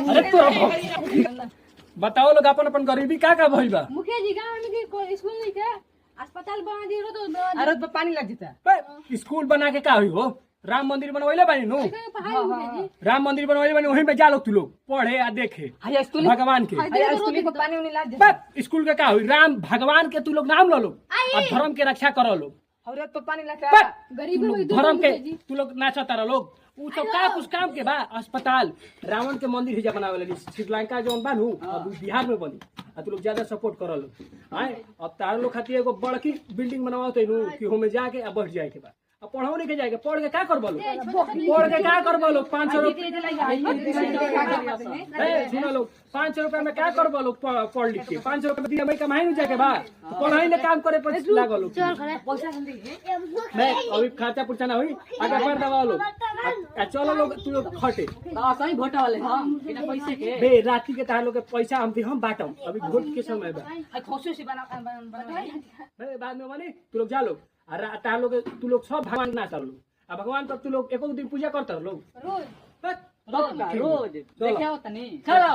अरे तो बताओ लोग अपन अपन गरीबी का भइल बा। मुखिया जी गांव में के स्कूल नहीं के अस्पताल बना दियो तो अरे तो पानी लग जाता। स्कूल बना के का हुई हो? राम मंदिर बनवाइले बानी नु। पढ़ाई मुखिया जी राम मंदिर बनवाइले बानी, वहीं में जा लोग तू लोग पढ़े आ देखे भगवान के। स्कूल को पानी उन्हें लग जाता। स्कूल के का हुई? राम भगवान के तू लोग नाम लो लो और धर्म के रक्षा करो लोग। और तो पानी लग जाता। गरीब धर्म के तू लोग नाचा तारा लोग। उ सब का कुछ काम के बा। अस्पताल रावण के मंदिर हिजा बनावे लगी श्रीलंका जोन बानू अब बिहार में बनी आ तू लोग ज्यादा सपोर्ट करो लोग। आए अब तार लोग खातिर एगो बड़की बिल्डिंग बनाओ तेनू कि होमे जाके आ बैठ जाए के बा। अब पढ़ाओ नहीं के जाएगा, पढ़ के क्या करबो लोग? पढ़ के क्या करबो लोग? 500 रुपए सुनो लोग 500 रुपए में क्या करबो लोग? पढ़ लिख के 500 रुपए दिन में कमाई नहीं जाके बा। पढ़ाई ले काम करे पर लागो लोग। मैं अभी खर्चा पुर्चा ना हुई आगे पर दबाओ लोग। चलो लोग तू लोग खटे सही भोटा वाले हम बिना पैसे के बे राती के तार लोग के पैसा हम बाटम। अभी वोट के समय बा। खोसो से बना बाद में माने तू लोग जा लोग तार लोग तू लोग सब भगवान ना कर लो। अब भगवान पर तू लोग एको दिन पूजा करता लोग रोज चलो क्या होता नहीं चलो